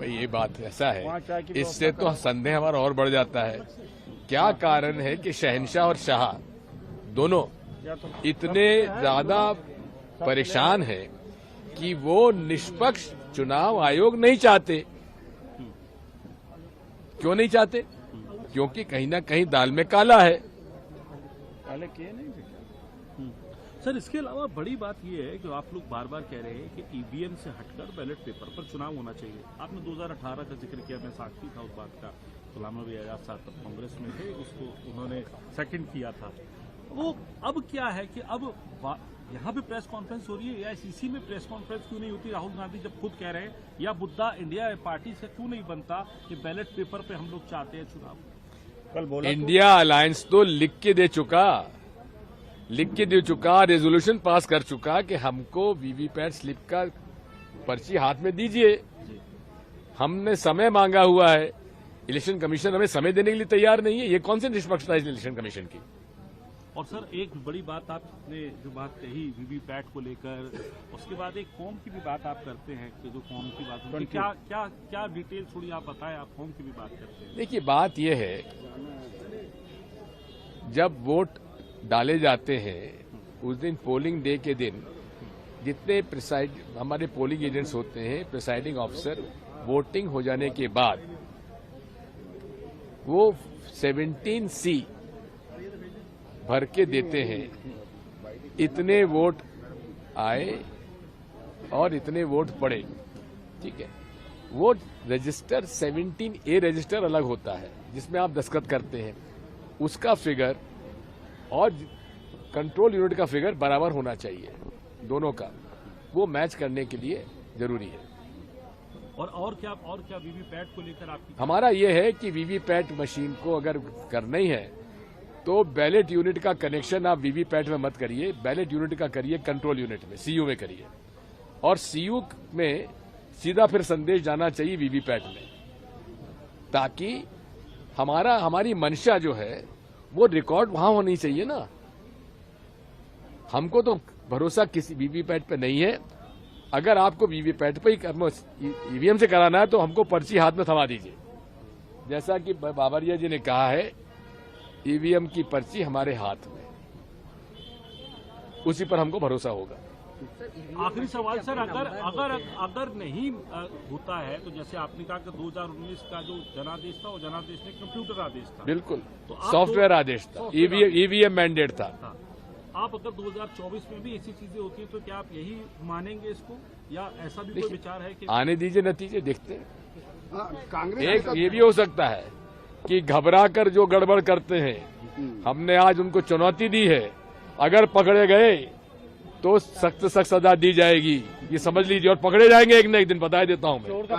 भाई ये बात ऐसा है, इससे तो संदेह हमारा और बढ़ जाता है। क्या कारण है कि शहंशाह और शाह दोनों इतने ज्यादा परेशान हैं कि वो निष्पक्ष चुनाव आयोग नहीं चाहते? क्यों नहीं चाहते? क्योंकि कहीं ना कहीं दाल में काला है। काले किए नहीं सर। इसके अलावा बड़ी बात यह है कि आप लोग बार बार कह रहे हैं कि ईवीएम से हटकर बैलेट पेपर पर चुनाव होना चाहिए। आपने 2018 का जिक्र किया, मैं साक्षी था उस बात का। गुलाम नबी आजाद साहब तब कांग्रेस में थे, उसको उन्होंने सेकंड किया था। वो अब क्या है कि अब यहाँ पे प्रेस कॉन्फ्रेंस हो रही है, या एआईसीसी में प्रेस कॉन्फ्रेंस क्यों नहीं होती? राहुल गांधी जब खुद कह रहे हैं, या बुद्धा इंडिया पार्टी से क्यों नहीं बनता कि बैलेट पेपर पे हम लोग चाहते हैं चुनाव? कल बोला इंडिया अलायंस तो लिख के दे चुका, रेजोल्यूशन पास कर चुका कि हमको वीवीपैट स्लिप का पर्ची हाथ में दीजिए। हमने समय मांगा हुआ है, इलेक्शन कमीशन हमें समय देने के लिए तैयार नहीं है। ये कौन सी निष्पक्षता है इलेक्शन कमीशन की? और सर एक बड़ी बात आपने जो बात कही वीवीपैट को लेकर, उसके बाद एक फॉर्म की भी बात आप करते हैं कि जो फॉर्म की बात होती है, क्या डिटेल थोड़ी आप बताएं। आप फॉर्म की भी बात करते हैं। देखिए, बात यह है, जब वोट डाले जाते हैं उस दिन, पोलिंग डे के दिन, जितने हमारे पोलिंग एजेंट्स होते हैं, प्रिसाइडिंग ऑफिसर, वोटिंग हो जाने के बाद वो 17C भर के देते हैं। इतने वोट आए और इतने वोट पड़े, ठीक है। वो रजिस्टर 17A रजिस्टर अलग होता है, जिसमें आप दस्तखत करते हैं, उसका फिगर और कंट्रोल यूनिट का फिगर बराबर होना चाहिए, दोनों का। वो मैच करने के लिए जरूरी है। और क्या वीवीपैट को लेकर आपकी? हमारा यह है कि वीवीपैट मशीन को अगर करना ही है तो बैलेट यूनिट का कनेक्शन आप वीवीपैट में मत करिए, बैलेट यूनिट का करिए कंट्रोल यूनिट में, सीयू में करिए। और सीयू में सीधा फिर संदेश जाना चाहिए वीवीपैट में, ताकि हमारी मंशा जो है वो रिकॉर्ड वहां होनी चाहिए ना। हमको तो भरोसा किसी वीवीपैट पे नहीं है। अगर आपको वीवीपैट पे ही ईवीएम से कराना है तो हमको पर्ची हाथ में थमा दीजिए। जैसा कि बाबरिया जी ने कहा है, ईवीएम की पर्ची हमारे हाथ में, उसी पर हमको भरोसा होगा। आखिरी सवाल सर, अगर नहीं होता है तो जैसे आपने कहा कि 2019 का जो जनादेश था वो जनादेश में कंप्यूटर आदेश था। बिल्कुल, तो सॉफ्टवेयर आदेश था, ईवीएम मैंडेट था। आप अगर 2024 में भी ऐसी चीजें होती हैं तो क्या आप यही मानेंगे इसको, या ऐसा भी कोई विचार है कि? आने दीजिए, नतीजे देखते हैं। एक ये भी हो सकता है कि घबरा कर जो गड़बड़ करते हैं, हमने आज उनको चुनौती दी है, अगर पकड़े गए तो सख्त सजा दी जाएगी, ये समझ लीजिए। और पकड़े जाएंगे एक न एक दिन, बता देता हूं मैं।